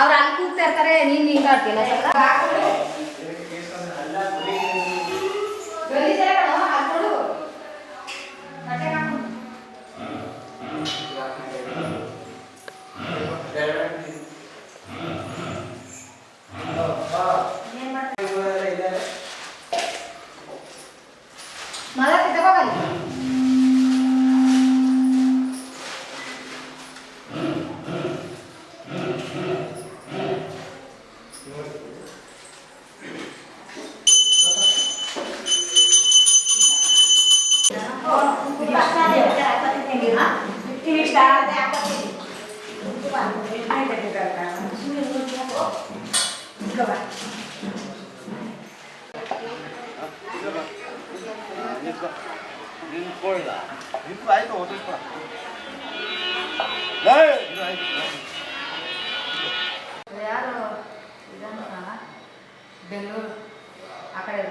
ಅವ್ರು ಅಲ್ಲಿ ಕೂಗ್ತಾ ಇರ್ತಾರೆ, ನೀನ್ ಹಿಂಗ ಆಡ್ತೀನ ಯಾರು ಬೆಂಗಳೂರು ಆ ಕಡೆ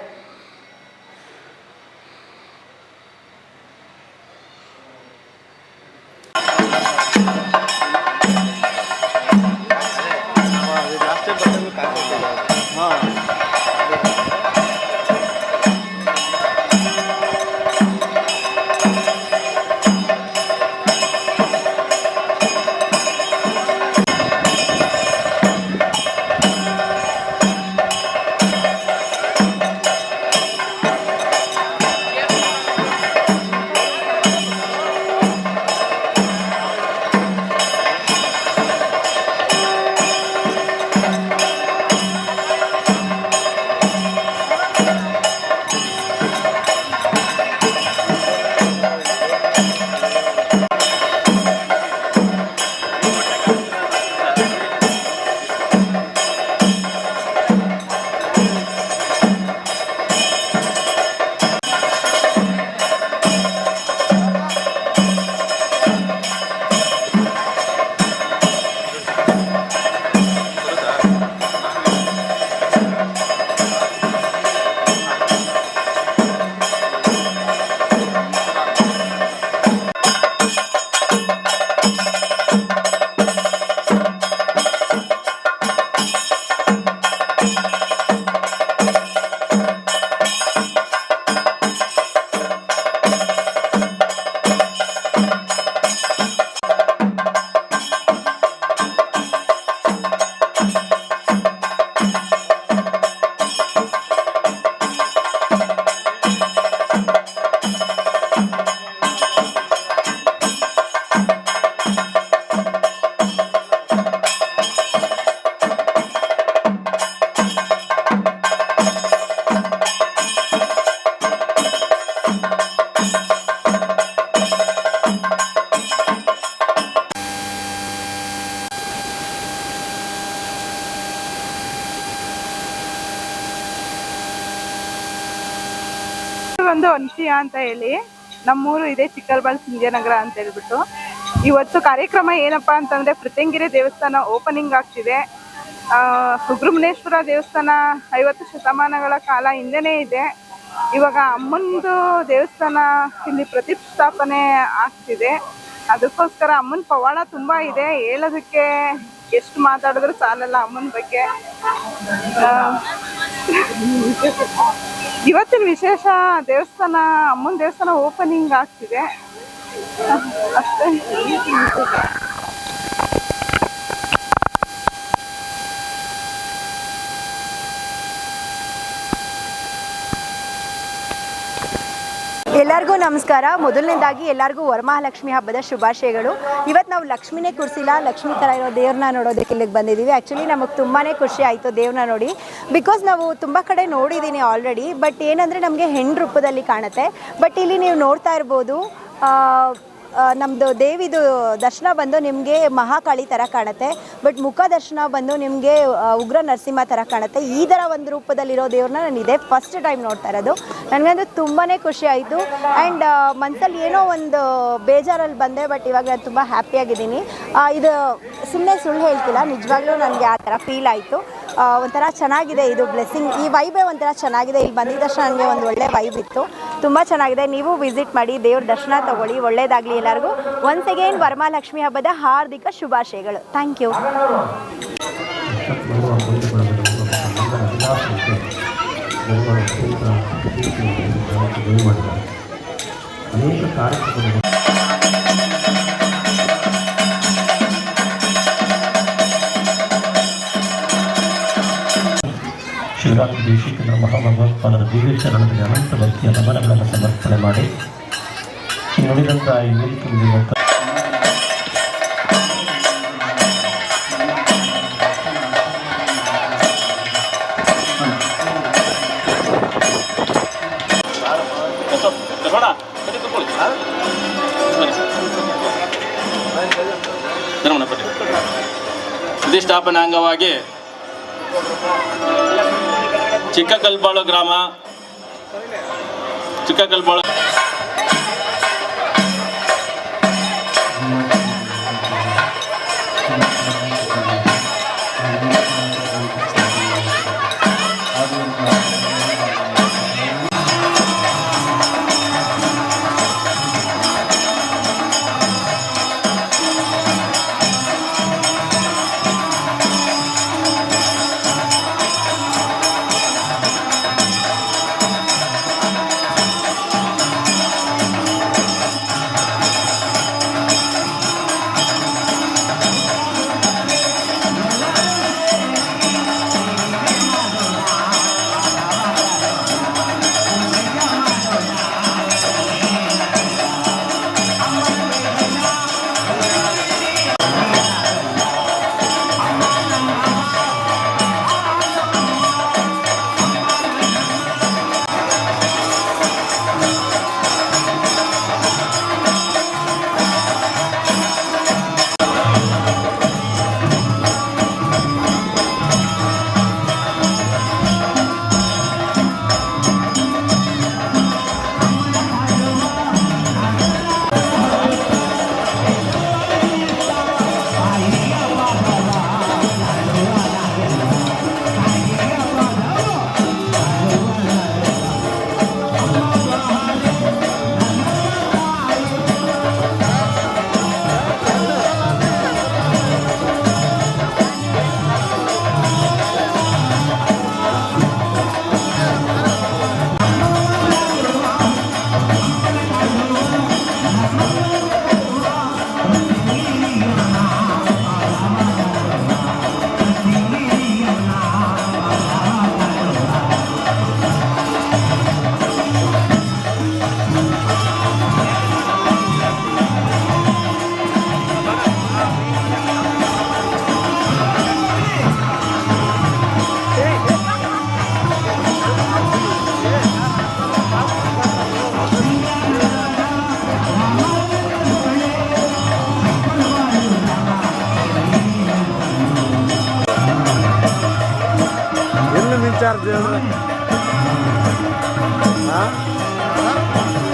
ಒಂದು ಅನ್ಶಿಯಾ ಅಂತ ಹೇಳಿ ನಮ್ಮೂರು ಇದೆ, ಚಿಕ್ಕಲ್ಬಾಳ್ ಸಿಂಧ್ಯನಗರ ಅಂತ ಹೇಳ್ಬಿಟ್ಟು. ಇವತ್ತು ಕಾರ್ಯಕ್ರಮ ಏನಪ್ಪಾ ಅಂತಂದ್ರೆ ಪ್ರತ್ಯಂಗಿರಿ ದೇವಸ್ಥಾನ ಓಪನಿಂಗ್ ಆಗ್ತಿದೆ. ಸುಬ್ರಹ್ಮಣ್ಯೇಶ್ವರ ದೇವಸ್ಥಾನ 50 ಶತಮಾನಗಳ ಕಾಲ ಹಿಂದೆನೇ ಇದೆ. ಇವಾಗ ಅಮ್ಮನದು ದೇವಸ್ಥಾನ ಇಲ್ಲಿ ಪ್ರತಿಷ್ಠಾಪನೆ ಆಗ್ತಿದೆ. ಅದಕ್ಕೋಸ್ಕರ ಅಮ್ಮನ ಪವಾಡ ತುಂಬಾ ಇದೆ, ಹೇಳೋದಕ್ಕೆ ಎಷ್ಟು ಮಾತಾಡಿದ್ರು ಸಾಲಲ್ಲ ಅಮ್ಮನ ಬಗ್ಗೆ. ಇವತ್ತಿನ ವಿಶೇಷ ದೇವಸ್ಥಾನ, ಅಮ್ಮನ ದೇವಸ್ಥಾನ ಓಪನಿಂಗ್ ಆಗ್ತಿದೆ ಅಷ್ಟೇ. ಎಲ್ಲರಿಗೂ ನಮಸ್ಕಾರ. ಮೊದಲನೇದಾಗಿ ಎಲ್ಲರಿಗೂ ವರಮಹಾಲಕ್ಷ್ಮಿ ಹಬ್ಬದ ಶುಭಾಶಯಗಳು. ಇವತ್ತು ನಾವು ಲಕ್ಷ್ಮಿನೇ ಕೂರಿಸಿಲ್ಲ, ಲಕ್ಷ್ಮಿ ಥರ ಇರೋ ದೇವ್ರನ್ನ ನೋಡೋದಕ್ಕೆ ಇಲ್ಲಿಗೆ ಬಂದಿದ್ದೀವಿ. ಆ್ಯಕ್ಚುಲಿ ನಮಗೆ ತುಂಬಾ ಖುಷಿ ಆಯಿತು ದೇವ್ರನ್ನ ನೋಡಿ. ಬಿಕಾಸ್ ನಾವು ತುಂಬ ಕಡೆ ನೋಡಿದ್ದೀನಿ ಆಲ್ರೆಡಿ, ಬಟ್ ಏನಂದರೆ ನಮಗೆ ಹೆಣ್ಣು ರೂಪದಲ್ಲಿ ಕಾಣುತ್ತೆ. ಬಟ್ ಇಲ್ಲಿ ನೀವು ನೋಡ್ತಾ ಇರ್ಬೋದು, ನಮ್ಮದು ದೇವಿದು ದರ್ಶನ ಬಂದು ನಿಮಗೆ ಮಹಾಕಾಳಿ ಥರ ಕಾಣುತ್ತೆ. ಬಟ್ ಮುಖ ದರ್ಶನ ಬಂದು ನಿಮಗೆ ಉಗ್ರ ನರಸಿಂಹ ಥರ ಕಾಣುತ್ತೆ. ಈ ಥರ ಒಂದು ರೂಪದಲ್ಲಿರೋ ದೇವ್ರನ್ನ ನಾನು ಇದೇ ಫಸ್ಟ್ ಟೈಮ್ ನೋಡ್ತಾ ಇರೋದು. ನನಗಂತೂ ತುಂಬಾ ಖುಷಿ ಆಯಿತು. ಆ್ಯಂಡ್ ಮನಸ್ಸಲ್ಲಿ ಏನೋ ಒಂದು ಬೇಜಾರಲ್ಲಿ ಬಂದೆ, ಬಟ್ ಇವಾಗ ನಾನು ತುಂಬ ಹ್ಯಾಪಿಯಾಗಿದ್ದೀನಿ. ಇದು ಸುಮ್ಮನೆ ಸುಳ್ಳು ಹೇಳ್ತಿಲ್ಲ, ನಿಜವಾಗ್ಲೂ ನನಗೆ ಆ ಥರ ಫೀಲ್ ಆಯಿತು. ಒಂಥರ ಚೆನ್ನಾಗಿದೆ ಇದು ಬ್ಲೆಸ್ಸಿಂಗ್, ಈ ವೈಬೇ ಒಂಥರ ಚೆನ್ನಾಗಿದೆ. ಇಲ್ಲಿ ಬಂದಿದ್ದ ತಕ್ಷಣ ನನಗೆ ಒಂದು ಒಳ್ಳೆ ವೈಬ್ ಇತ್ತು, ತುಂಬ ಚೆನ್ನಾಗಿದೆ. ನೀವು ವಿಸಿಟ್ ಮಾಡಿ, ದೇವ್ರ ದರ್ಶನ ತಗೊಳ್ಳಿ, ಒಳ್ಳೆಯದಾಗಲಿ ಎಲ್ಲರಿಗೂ. ಒನ್ಸ್ ಅಗೇನ್ ವರಮಹಾಲಕ್ಷ್ಮಿ ಹಬ್ಬದ ಹಾರ್ದಿಕ ಶುಭಾಶಯಗಳು. Thank you. ಶಿವರಾತ್ರಿ ದೇಶಿಕನ ಮಹಾಭಗವತ್ಪಾದರ ದಿವ್ಯ ಶರಣದಲ್ಲಿ ಅನಂತ ಭಕ್ತಿಯ ನಮನಗಳನ್ನು ಸಮರ್ಪಣೆ ಮಾಡಿ ನುಡಿದಂಥ ಈ ವೇದಿಕೆ ಪ್ರತಿಷ್ಠಾಪನಾ ಅಂಗವಾಗಿ ಚಿಕ್ಕಕಲ್ಬಾಳು ಗ್ರಾಮ, ಚಿಕ್ಕಕಲ್ಬಾಳು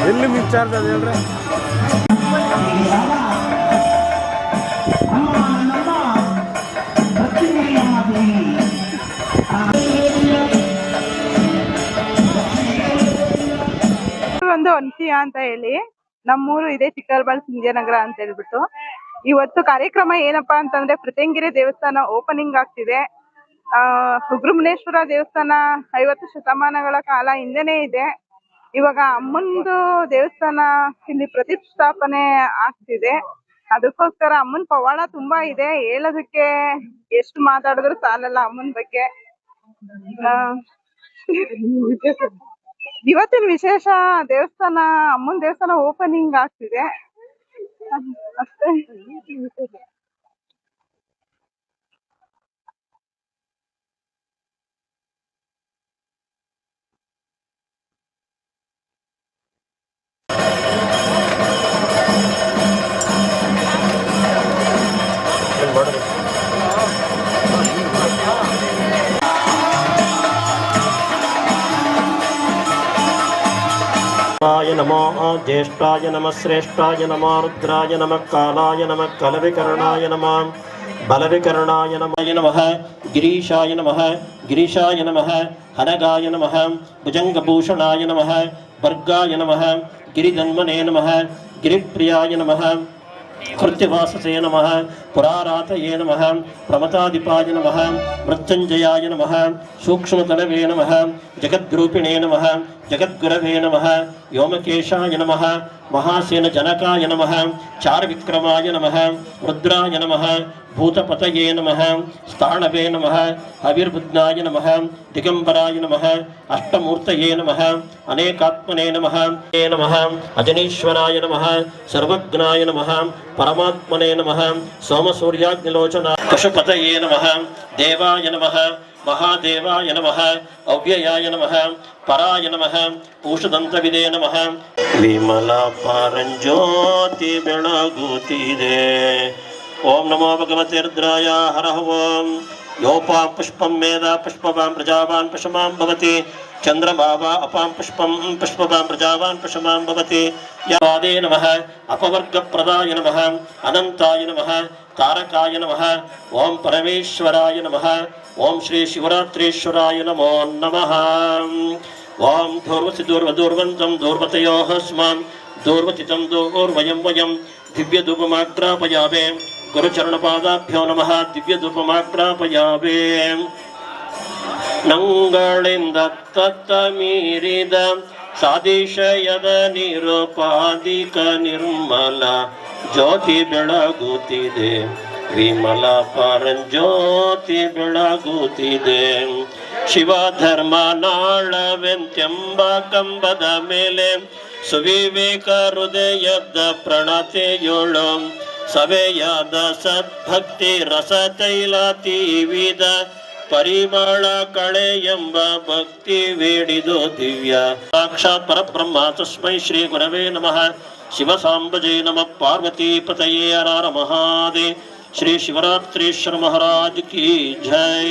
ಎಲ್ಲಿ ಮಿಂಚಾರ್ಜ್ ಅದು ಹೇಳ್ರಿ. ಒಂದು ಅನ್ಸಿಯಾ ಅಂತ ಹೇಳಿ, ನಮ್ಮೂರು ಇದೆ ಚಿಕ್ಕಲ್ಬಾಳ್ ಸಿಂಜನಗರ ಅಂತ ಹೇಳ್ಬಿಟ್ಟು. ಇವತ್ತು ಕಾರ್ಯಕ್ರಮ ಏನಪ್ಪಾ ಅಂತಂದ್ರೆ ಪ್ರತ್ಯಂಗಿರಿ ದೇವಸ್ಥಾನ ಓಪನಿಂಗ್ ಆಗ್ತಿದೆ. ಸುಬ್ರಹ್ಮಣ್ಯೇಶ್ವರ ದೇವಸ್ಥಾನ 50 ಶತಮಾನಗಳ ಕಾಲ ಹಿಂದೆನೆ ಇದೆ. ಇವಾಗ ಅಮ್ಮಂದು ದೇವಸ್ಥಾನ ಇಲ್ಲಿ ಪ್ರತಿಷ್ಠಾಪನೆ ಆಗ್ತಿದೆ. ಅದಕ್ಕೋಸ್ಕರ ಅಮ್ಮನ್ ಪವಾಡ ತುಂಬಾ ಇದೆ, ಹೇಳೋದಕ್ಕೆ ಎಷ್ಟು ಮಾತಾಡಿದ್ರು ಸಾಲಲ್ಲ ಅಮ್ಮನ್ ಬಗ್ಗೆ. ಇವತ್ತಿನ ವಿಶೇಷ ದೇವಸ್ಥಾನ, ಅಮ್ಮನ ದೇವಸ್ಥಾನ ಓಪನಿಂಗ್ ಆಗ್ತಿದೆ ಅಷ್ಟೇ. नमो ज्येष्ठाय नमः श्रेष्ठाय नमः रुद्राय नमः कालाय नमः कलविकरणाय नमः बलविकरणाय नमः गिरीशाय नमः गिरीशाय नमः हनगाय नमः भुजंगभूषणाय नमः वर्गाय नमः गिरिधन्वने नमः गिरिप्रियाय नमः कृत्यवाससे नमः पुरारातये नमः प्रमतादिपाय नमः मृत्युंजयाय नमः सूक्ष्मतलवे नमः जगद्रूपिणे नमः जगद्गुरवे नमः व्योमकेशाय नमः महासेनजनकाय नमः चारविक्रमाय नमः रुद्राय नमः भूतपतये नमः स्थाणवे नमः हविर्बुद्धाय नमः दिगंबराय नमः अष्टमूर्तये नमः अनेकात्मने नमः अजनीश्वराय नमः सर्वज्ञाय नमः परमात्मने नमः सोमसूर्याग्निलोचनाय पशुपतये नमः देवाय नमः महादेवाय नमः अव्ययाय नमः पराय नमः पूषदंतविदे नमः विमला पारंज्योति बेळगुत्तिदे ओम नमो भगवते रुद्राय हरः ओम योपां पुष्पं मेधा पुष्पवान् प्रजावान् पशुमां भवति चंद्रमा वा अपां पुष्पं पुष्पवान् प्रजावान् पशुमां भवति यादे नमः अपवर्गप्रदाय नमः अनंताय नमः तारकाय नमः ओम परमेश्वराय नमः ओम श्री शिवरात्रीश्वराय नमो नमः ओम धूर्वसि दूर्वदूर्वन्तं दूर्वतयोः स्मान् दूर्वतितं दूर्वयं वयं दिव्यधूपमाग्रापयामे गुरुचरणपादाभ्यो नमः दिव्यधूपमाग्रापयामे ನಂಗಳಿಂದ ತತ್ತ ಮೀರಿದ ಸಾದಿಶಯದ ನಿರುಪಾದಿಕ ನಿರ್ಮಲ ಜ್ಯೋತಿ ಬೆಳಗುತ್ತಿದೆ ವಿಮಲ ಪರಂಜ್ಯೋತಿ ಬೆಳಗುತ್ತಿದೆ ಶಿವಧರ್ಮ ನಾಳವೆಂತೆಂಬ ಕಂಬದ ಮೇಲೆ ಸುವಿವೇಕ ಹೃದಯದ ಪ್ರಣತೆಯೊಳು ಸವೆಯಾದ ಸದ್ಭಕ್ತಿ ರಸ ತೈಲ ತೀವಿದ ಪರಿಮಳ ಕಳೆ ಎಂಬ ಭಕ್ತಿ ವೇಡಿದು ದಿವ್ಯ ಸಾಕ್ಷಾತ್ ಪರಬ್ರಹ್ಮ ತಸ್ಮೈ ಶ್ರೀ ಗುರವೇ ನಮಃ ಶಿವ ಸಾಂಬಜೇ ನಮಃ ಪಾರ್ವತಿ ಪತಯೇ ಹರ ಮಹಾದೇವ ಶ್ರೀ ಶಿವರಾತ್ರೀಶ್ವರ ಮಹಾರಾಜ್ ಕಿ ಜೈ.